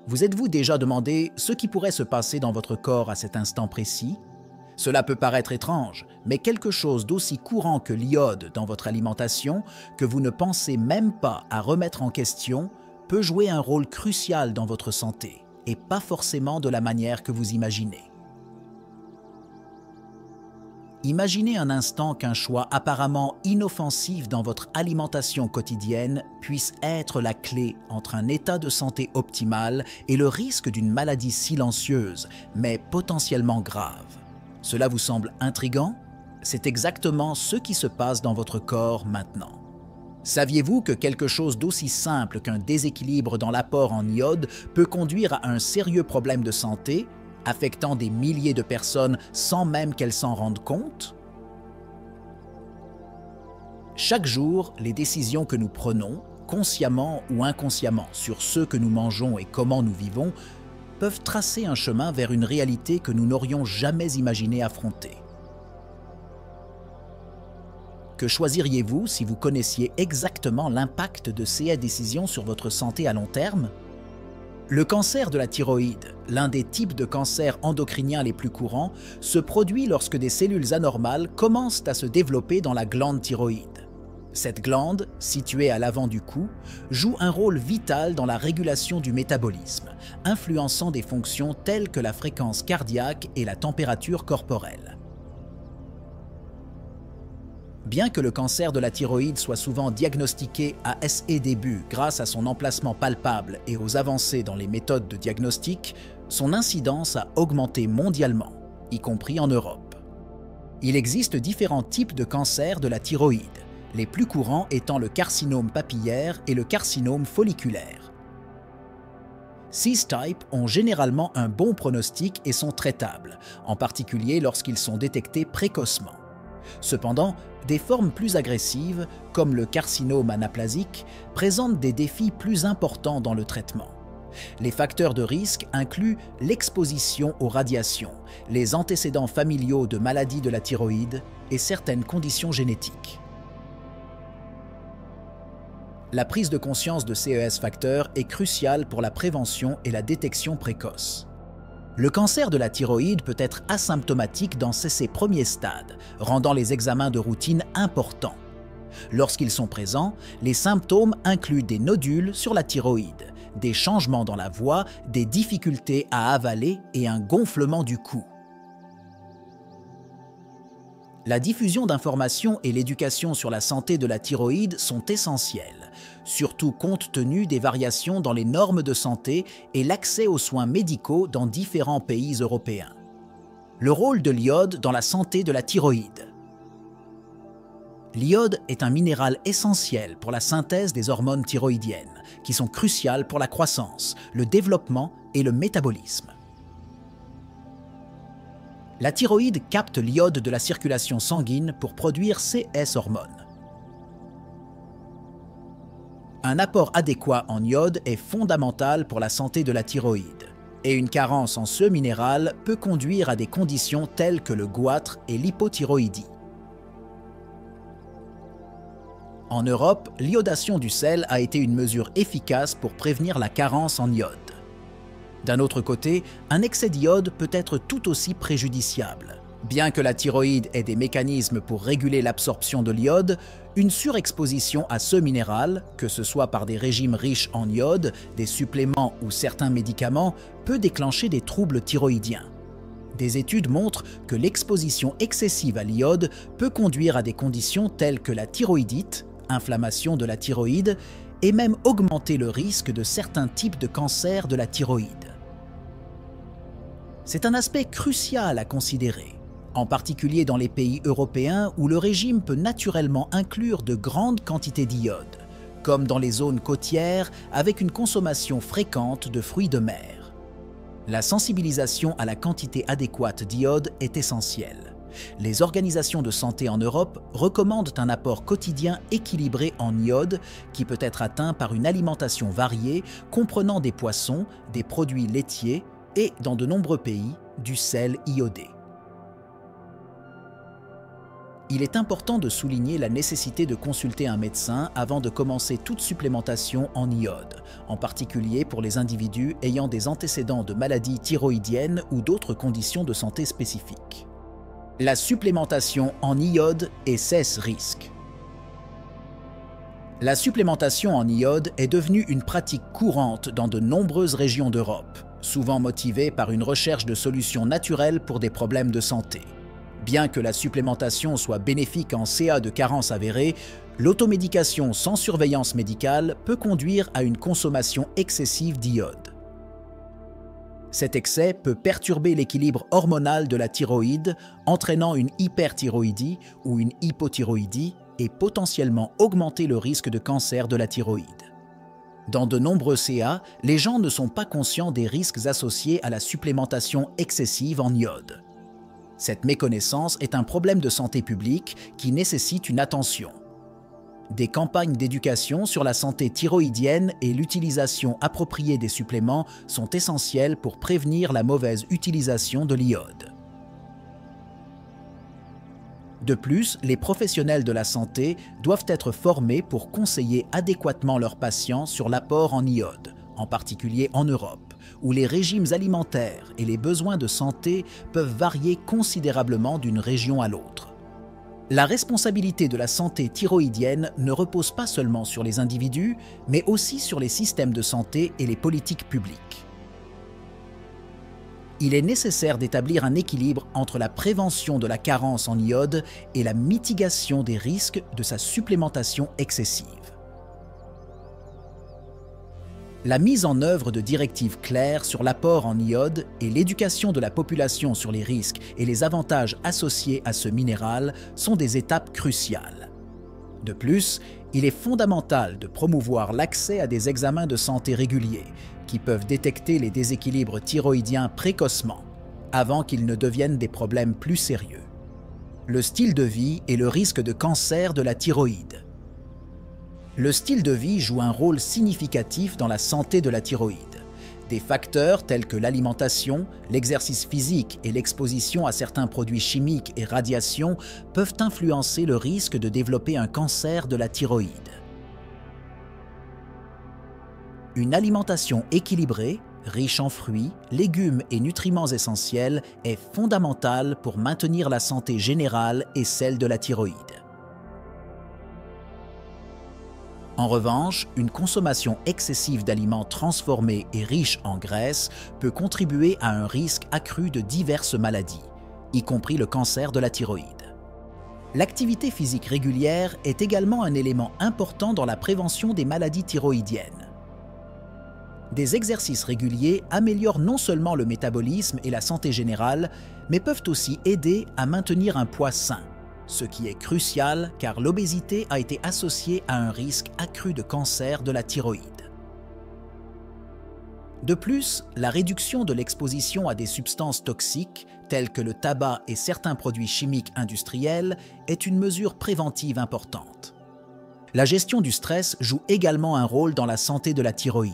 Vous êtes-vous déjà demandé ce qui pourrait se passer dans votre corps à cet instant précis? Cela peut paraître étrange, mais quelque chose d'aussi courant que l'iode dans votre alimentation, que vous ne pensez même pas à remettre en question, peut jouer un rôle crucial dans votre santé, et pas forcément de la manière que vous imaginez. Imaginez un instant qu'un choix apparemment inoffensif dans votre alimentation quotidienne puisse être la clé entre un état de santé optimal et le risque d'une maladie silencieuse, mais potentiellement grave. Cela vous semble intriguant? C'est exactement ce qui se passe dans votre corps maintenant. Saviez-vous que quelque chose d'aussi simple qu'un déséquilibre dans l'apport en iode peut conduire à un sérieux problème de santé, affectant des milliers de personnes sans même qu'elles s'en rendent compte? Chaque jour, les décisions que nous prenons, consciemment ou inconsciemment, sur ce que nous mangeons et comment nous vivons, peuvent tracer un chemin vers une réalité que nous n'aurions jamais imaginé affronter. Que choisiriez-vous si vous connaissiez exactement l'impact de ces décisions sur votre santé à long terme? Le cancer de la thyroïde, l'un des types de cancers endocriniens les plus courants, se produit lorsque des cellules anormales commencent à se développer dans la glande thyroïde. Cette glande, située à l'avant du cou, joue un rôle vital dans la régulation du métabolisme, influençant des fonctions telles que la fréquence cardiaque et la température corporelle. Bien que le cancer de la thyroïde soit souvent diagnostiqué à ses débuts grâce à son emplacement palpable et aux avancées dans les méthodes de diagnostic, son incidence a augmenté mondialement, y compris en Europe. Il existe différents types de cancers de la thyroïde, les plus courants étant le carcinome papillaire et le carcinome folliculaire. Ces types ont généralement un bon pronostic et sont traitables, en particulier lorsqu'ils sont détectés précocement. Cependant, des formes plus agressives, comme le carcinome anaplasique, présentent des défis plus importants dans le traitement. Les facteurs de risque incluent l'exposition aux radiations, les antécédents familiaux de maladies de la thyroïde et certaines conditions génétiques. La prise de conscience de ces facteurs est cruciale pour la prévention et la détection précoce. Le cancer de la thyroïde peut être asymptomatique dans ses premiers stades, rendant les examens de routine importants. Lorsqu'ils sont présents, les symptômes incluent des nodules sur la thyroïde, des changements dans la voix, des difficultés à avaler et un gonflement du cou. La diffusion d'informations et l'éducation sur la santé de la thyroïde sont essentielles, surtout compte tenu des variations dans les normes de santé et l'accès aux soins médicaux dans différents pays européens. Le rôle de l'iode dans la santé de la thyroïde. L'iode est un minéral essentiel pour la synthèse des hormones thyroïdiennes, qui sont cruciales pour la croissance, le développement et le métabolisme. La thyroïde capte l'iode de la circulation sanguine pour produire ces hormones. Un apport adéquat en iode est fondamental pour la santé de la thyroïde, et une carence en ce minéral peut conduire à des conditions telles que le goitre et l'hypothyroïdie. En Europe, l'iodation du sel a été une mesure efficace pour prévenir la carence en iode. D'un autre côté, un excès d'iode peut être tout aussi préjudiciable. Bien que la thyroïde ait des mécanismes pour réguler l'absorption de l'iode, une surexposition à ce minéral, que ce soit par des régimes riches en iode, des suppléments ou certains médicaments, peut déclencher des troubles thyroïdiens. Des études montrent que l'exposition excessive à l'iode peut conduire à des conditions telles que la thyroïdite, inflammation de la thyroïde, et même augmenter le risque de certains types de cancers de la thyroïde. C'est un aspect crucial à considérer, en particulier dans les pays européens où le régime peut naturellement inclure de grandes quantités d'iode, comme dans les zones côtières avec une consommation fréquente de fruits de mer. La sensibilisation à la quantité adéquate d'iode est essentielle. Les organisations de santé en Europe recommandent un apport quotidien équilibré en iode qui peut être atteint par une alimentation variée comprenant des poissons, des produits laitiers et, dans de nombreux pays, du sel iodé. Il est important de souligner la nécessité de consulter un médecin avant de commencer toute supplémentation en iode, en particulier pour les individus ayant des antécédents de maladies thyroïdiennes ou d'autres conditions de santé spécifiques. La supplémentation en iode et cesse risque. La supplémentation en iode est devenue une pratique courante dans de nombreuses régions d'Europe, souvent motivée par une recherche de solutions naturelles pour des problèmes de santé. Bien que la supplémentation soit bénéfique en CA de carence avérée, l'automédication sans surveillance médicale peut conduire à une consommation excessive d'iode. Cet excès peut perturber l'équilibre hormonal de la thyroïde, entraînant une hyperthyroïdie ou une hypothyroïdie et potentiellement augmenter le risque de cancer de la thyroïde. Dans de nombreux CA, les gens ne sont pas conscients des risques associés à la supplémentation excessive en iode. Cette méconnaissance est un problème de santé publique qui nécessite une attention. Des campagnes d'éducation sur la santé thyroïdienne et l'utilisation appropriée des suppléments sont essentielles pour prévenir la mauvaise utilisation de l'iode. De plus, les professionnels de la santé doivent être formés pour conseiller adéquatement leurs patients sur l'apport en iode, en particulier en Europe, où les régimes alimentaires et les besoins de santé peuvent varier considérablement d'une région à l'autre. La responsabilité de la santé thyroïdienne ne repose pas seulement sur les individus, mais aussi sur les systèmes de santé et les politiques publiques. Il est nécessaire d'établir un équilibre entre la prévention de la carence en iode et la mitigation des risques de sa supplémentation excessive. La mise en œuvre de directives claires sur l'apport en iode et l'éducation de la population sur les risques et les avantages associés à ce minéral sont des étapes cruciales. De plus, il est fondamental de promouvoir l'accès à des examens de santé réguliers qui peuvent détecter les déséquilibres thyroïdiens précocement, avant qu'ils ne deviennent des problèmes plus sérieux. Le style de vie et le risque de cancer de la thyroïde. Le style de vie joue un rôle significatif dans la santé de la thyroïde. Des facteurs tels que l'alimentation, l'exercice physique et l'exposition à certains produits chimiques et radiations peuvent influencer le risque de développer un cancer de la thyroïde. Une alimentation équilibrée, riche en fruits, légumes et nutriments essentiels est fondamentale pour maintenir la santé générale et celle de la thyroïde. En revanche, une consommation excessive d'aliments transformés et riches en graisses peut contribuer à un risque accru de diverses maladies, y compris le cancer de la thyroïde. L'activité physique régulière est également un élément important dans la prévention des maladies thyroïdiennes. Des exercices réguliers améliorent non seulement le métabolisme et la santé générale, mais peuvent aussi aider à maintenir un poids sain, ce qui est crucial car l'obésité a été associée à un risque accru de cancer de la thyroïde. De plus, la réduction de l'exposition à des substances toxiques, telles que le tabac et certains produits chimiques industriels, est une mesure préventive importante. La gestion du stress joue également un rôle dans la santé de la thyroïde.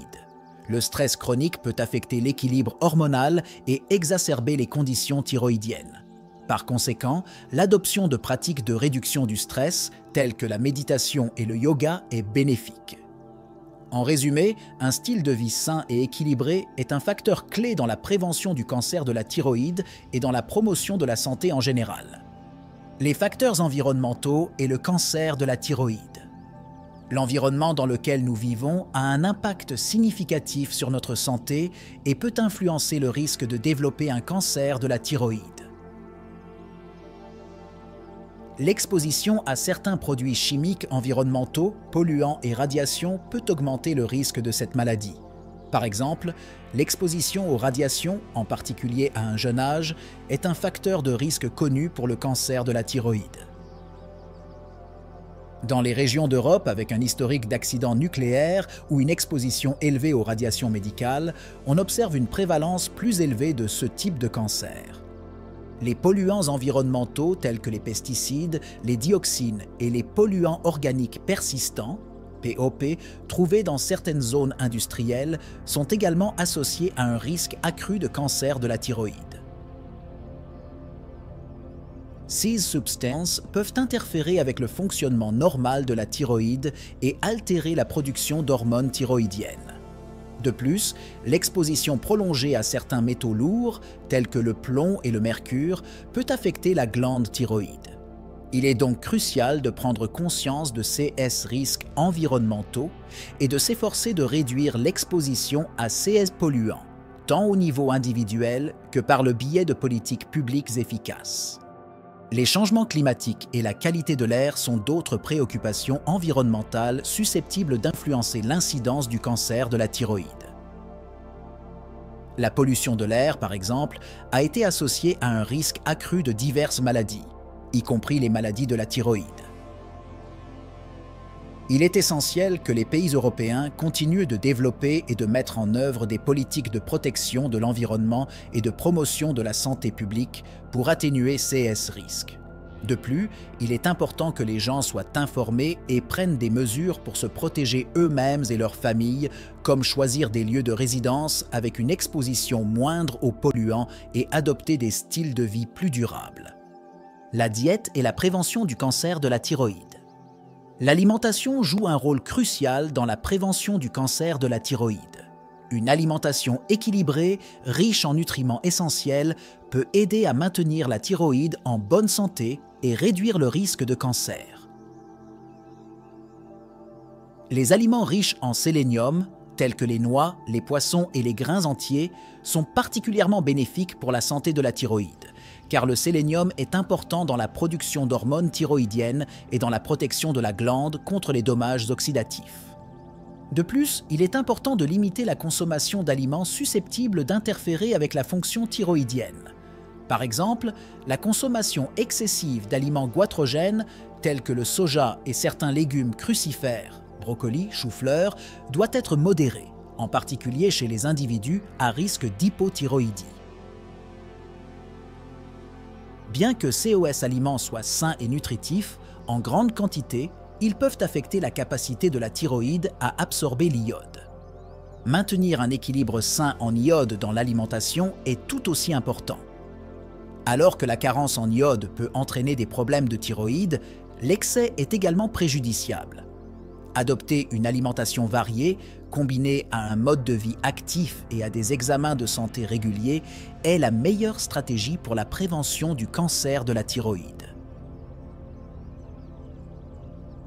Le stress chronique peut affecter l'équilibre hormonal et exacerber les conditions thyroïdiennes. Par conséquent, l'adoption de pratiques de réduction du stress, telles que la méditation et le yoga, est bénéfique. En résumé, un style de vie sain et équilibré est un facteur clé dans la prévention du cancer de la thyroïde et dans la promotion de la santé en général. Les facteurs environnementaux et le cancer de la thyroïde. L'environnement dans lequel nous vivons a un impact significatif sur notre santé et peut influencer le risque de développer un cancer de la thyroïde. L'exposition à certains produits chimiques environnementaux, polluants et radiations peut augmenter le risque de cette maladie. Par exemple, l'exposition aux radiations, en particulier à un jeune âge, est un facteur de risque connu pour le cancer de la thyroïde. Dans les régions d'Europe avec un historique d'accidents nucléaires ou une exposition élevée aux radiations médicales, on observe une prévalence plus élevée de ce type de cancer. Les polluants environnementaux tels que les pesticides, les dioxines et les polluants organiques persistants, POP, trouvés dans certaines zones industrielles, sont également associés à un risque accru de cancer de la thyroïde. Ces substances peuvent interférer avec le fonctionnement normal de la thyroïde et altérer la production d'hormones thyroïdiennes. De plus, l'exposition prolongée à certains métaux lourds, tels que le plomb et le mercure, peut affecter la glande thyroïde. Il est donc crucial de prendre conscience de ces risques environnementaux et de s'efforcer de réduire l'exposition à ces polluants, tant au niveau individuel que par le biais de politiques publiques efficaces. Les changements climatiques et la qualité de l'air sont d'autres préoccupations environnementales susceptibles d'influencer l'incidence du cancer de la thyroïde. La pollution de l'air, par exemple, a été associée à un risque accru de diverses maladies, y compris les maladies de la thyroïde. Il est essentiel que les pays européens continuent de développer et de mettre en œuvre des politiques de protection de l'environnement et de promotion de la santé publique pour atténuer ces risques. De plus, il est important que les gens soient informés et prennent des mesures pour se protéger eux-mêmes et leurs familles, comme choisir des lieux de résidence avec une exposition moindre aux polluants et adopter des styles de vie plus durables. La diète et la prévention du cancer de la thyroïde. L'alimentation joue un rôle crucial dans la prévention du cancer de la thyroïde. Une alimentation équilibrée, riche en nutriments essentiels, peut aider à maintenir la thyroïde en bonne santé et réduire le risque de cancer. Les aliments riches en sélénium, tels que les noix, les poissons et les grains entiers, sont particulièrement bénéfiques pour la santé de la thyroïde, car le sélénium est important dans la production d'hormones thyroïdiennes et dans la protection de la glande contre les dommages oxydatifs. De plus, il est important de limiter la consommation d'aliments susceptibles d'interférer avec la fonction thyroïdienne. Par exemple, la consommation excessive d'aliments goitrogènes tels que le soja et certains légumes crucifères, brocolis, chou-fleur, doit être modérée, en particulier chez les individus à risque d'hypothyroïdie. Bien que ces aliments soient sains et nutritifs, en grande quantité, ils peuvent affecter la capacité de la thyroïde à absorber l'iode. Maintenir un équilibre sain en iode dans l'alimentation est tout aussi important. Alors que la carence en iode peut entraîner des problèmes de thyroïde, l'excès est également préjudiciable. Adopter une alimentation variée, combinée à un mode de vie actif et à des examens de santé réguliers, est la meilleure stratégie pour la prévention du cancer de la thyroïde.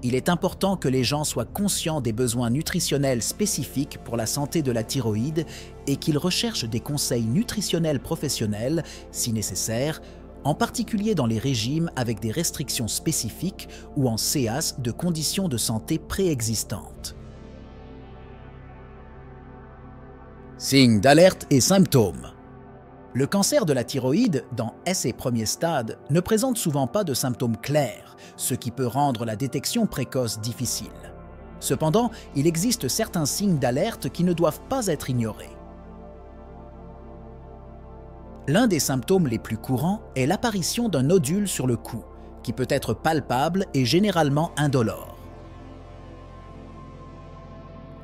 Il est important que les gens soient conscients des besoins nutritionnels spécifiques pour la santé de la thyroïde et qu'ils recherchent des conseils nutritionnels professionnels, si nécessaire, en particulier dans les régimes avec des restrictions spécifiques ou en CAS de conditions de santé préexistantes. Signes d'alerte et symptômes. Le cancer de la thyroïde, dans ses premiers stades, ne présente souvent pas de symptômes clairs, ce qui peut rendre la détection précoce difficile. Cependant, il existe certains signes d'alerte qui ne doivent pas être ignorés. L'un des symptômes les plus courants est l'apparition d'un nodule sur le cou, qui peut être palpable et généralement indolore.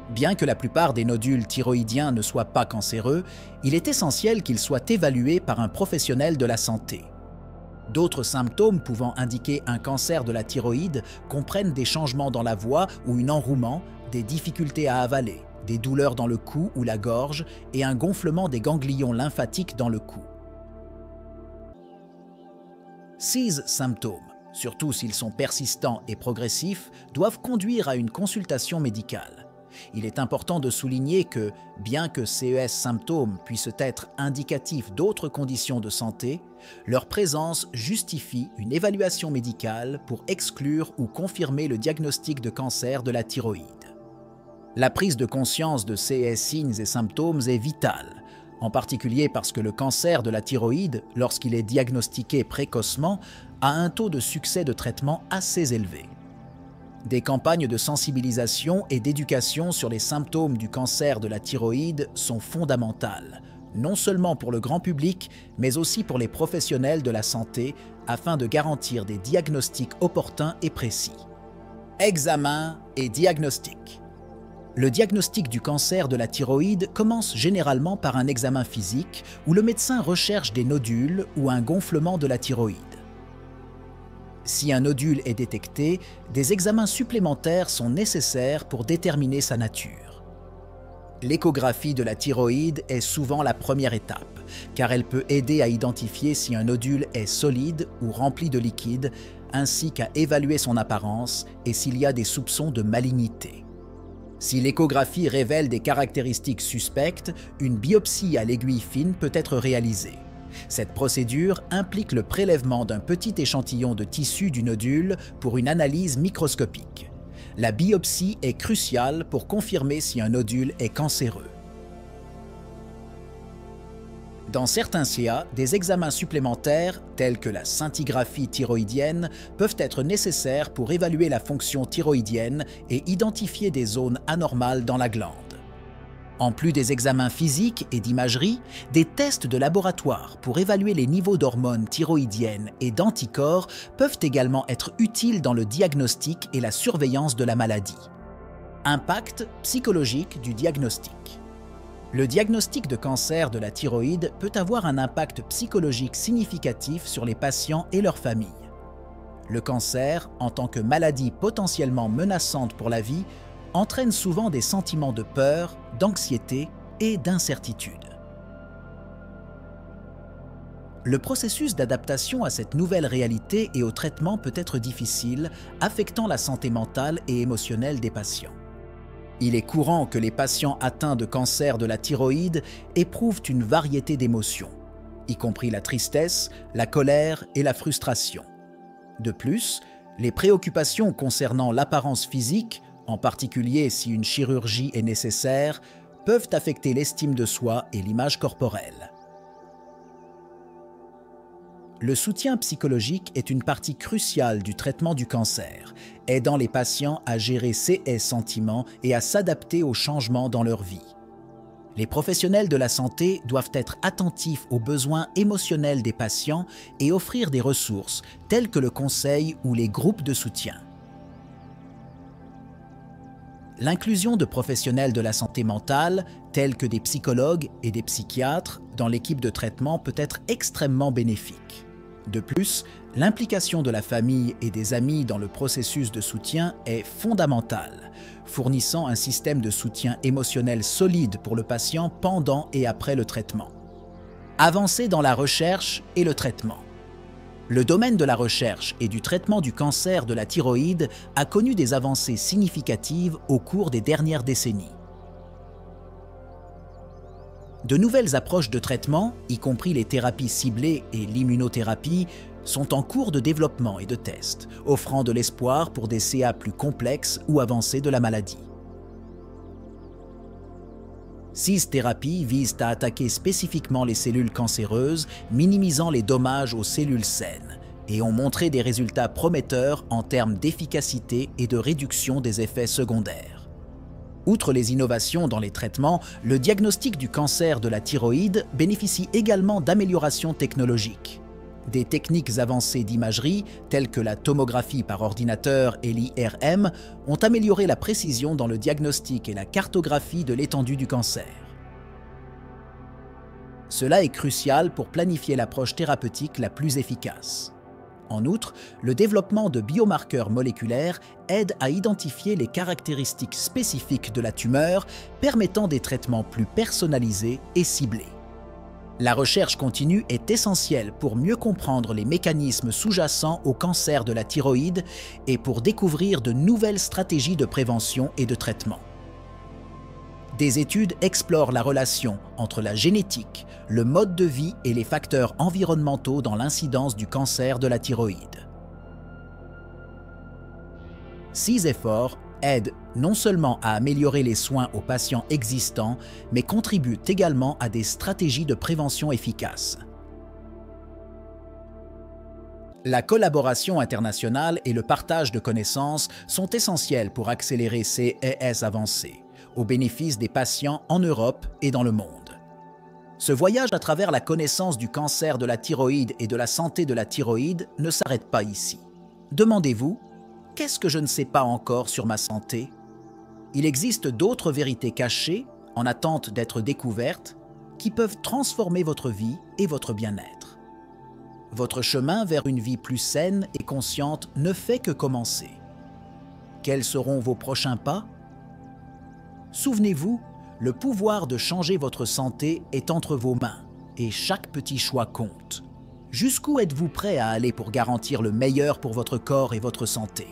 Bien que la plupart des nodules thyroïdiens ne soient pas cancéreux, il est essentiel qu'ils soient évalués par un professionnel de la santé. D'autres symptômes pouvant indiquer un cancer de la thyroïde comprennent des changements dans la voix ou un enrouement, des difficultés à avaler, des douleurs dans le cou ou la gorge et un gonflement des ganglions lymphatiques dans le cou. Ces symptômes, surtout s'ils sont persistants et progressifs, doivent conduire à une consultation médicale. Il est important de souligner que, bien que ces symptômes puissent être indicatifs d'autres conditions de santé, leur présence justifie une évaluation médicale pour exclure ou confirmer le diagnostic de cancer de la thyroïde. La prise de conscience de ces signes et symptômes est vitale, en particulier parce que le cancer de la thyroïde, lorsqu'il est diagnostiqué précocement, a un taux de succès de traitement assez élevé. Des campagnes de sensibilisation et d'éducation sur les symptômes du cancer de la thyroïde sont fondamentales, non seulement pour le grand public, mais aussi pour les professionnels de la santé, afin de garantir des diagnostics opportuns et précis. Examen et diagnostic. Le diagnostic du cancer de la thyroïde commence généralement par un examen physique où le médecin recherche des nodules ou un gonflement de la thyroïde. Si un nodule est détecté, des examens supplémentaires sont nécessaires pour déterminer sa nature. L'échographie de la thyroïde est souvent la première étape, car elle peut aider à identifier si un nodule est solide ou rempli de liquide, ainsi qu'à évaluer son apparence et s'il y a des soupçons de malignité. Si l'échographie révèle des caractéristiques suspectes, une biopsie à l'aiguille fine peut être réalisée. Cette procédure implique le prélèvement d'un petit échantillon de tissu du nodule pour une analyse microscopique. La biopsie est cruciale pour confirmer si un nodule est cancéreux. Dans certains CA, des examens supplémentaires, tels que la scintigraphie thyroïdienne, peuvent être nécessaires pour évaluer la fonction thyroïdienne et identifier des zones anormales dans la glande. En plus des examens physiques et d'imagerie, des tests de laboratoire pour évaluer les niveaux d'hormones thyroïdiennes et d'anticorps peuvent également être utiles dans le diagnostic et la surveillance de la maladie. Impact psychologique du diagnostic. Le diagnostic de cancer de la thyroïde peut avoir un impact psychologique significatif sur les patients et leurs familles. Le cancer, en tant que maladie potentiellement menaçante pour la vie, entraîne souvent des sentiments de peur, d'anxiété et d'incertitude. Le processus d'adaptation à cette nouvelle réalité et au traitement peut être difficile, affectant la santé mentale et émotionnelle des patients. Il est courant que les patients atteints de cancer de la thyroïde éprouvent une variété d'émotions, y compris la tristesse, la colère et la frustration. De plus, les préoccupations concernant l'apparence physique, en particulier si une chirurgie est nécessaire, peuvent affecter l'estime de soi et l'image corporelle. Le soutien psychologique est une partie cruciale du traitement du cancer, aidant les patients à gérer ces sentiments et à s'adapter aux changements dans leur vie. Les professionnels de la santé doivent être attentifs aux besoins émotionnels des patients et offrir des ressources telles que le conseil ou les groupes de soutien. L'inclusion de professionnels de la santé mentale, tels que des psychologues et des psychiatres, dans l'équipe de traitement peut être extrêmement bénéfique. De plus, l'implication de la famille et des amis dans le processus de soutien est fondamentale, fournissant un système de soutien émotionnel solide pour le patient pendant et après le traitement. Avancées dans la recherche et le traitement. Le domaine de la recherche et du traitement du cancer de la thyroïde a connu des avancées significatives au cours des dernières décennies. De nouvelles approches de traitement, y compris les thérapies ciblées et l'immunothérapie, sont en cours de développement et de test, offrant de l'espoir pour des CA plus complexes ou avancés de la maladie. 6 thérapies visent à attaquer spécifiquement les cellules cancéreuses, minimisant les dommages aux cellules saines, et ont montré des résultats prometteurs en termes d'efficacité et de réduction des effets secondaires. Outre les innovations dans les traitements, le diagnostic du cancer de la thyroïde bénéficie également d'améliorations technologiques. Des techniques avancées d'imagerie, telles que la tomographie par ordinateur et l'IRM, ont amélioré la précision dans le diagnostic et la cartographie de l'étendue du cancer. Cela est crucial pour planifier l'approche thérapeutique la plus efficace. En outre, le développement de biomarqueurs moléculaires aide à identifier les caractéristiques spécifiques de la tumeur, permettant des traitements plus personnalisés et ciblés. La recherche continue est essentielle pour mieux comprendre les mécanismes sous-jacents au cancer de la thyroïde et pour découvrir de nouvelles stratégies de prévention et de traitement. Des études explorent la relation entre la génétique, le mode de vie et les facteurs environnementaux dans l'incidence du cancer de la thyroïde. Ces efforts aident non seulement à améliorer les soins aux patients existants, mais contribuent également à des stratégies de prévention efficaces. La collaboration internationale et le partage de connaissances sont essentiels pour accélérer ces avancées, au bénéfice des patients en Europe et dans le monde. Ce voyage à travers la connaissance du cancer de la thyroïde et de la santé de la thyroïde ne s'arrête pas ici. Demandez-vous, qu'est-ce que je ne sais pas encore sur ma santé? Il existe d'autres vérités cachées, en attente d'être découvertes, qui peuvent transformer votre vie et votre bien-être. Votre chemin vers une vie plus saine et consciente ne fait que commencer. Quels seront vos prochains pas? Souvenez-vous, le pouvoir de changer votre santé est entre vos mains et chaque petit choix compte. Jusqu'où êtes-vous prêt à aller pour garantir le meilleur pour votre corps et votre santé?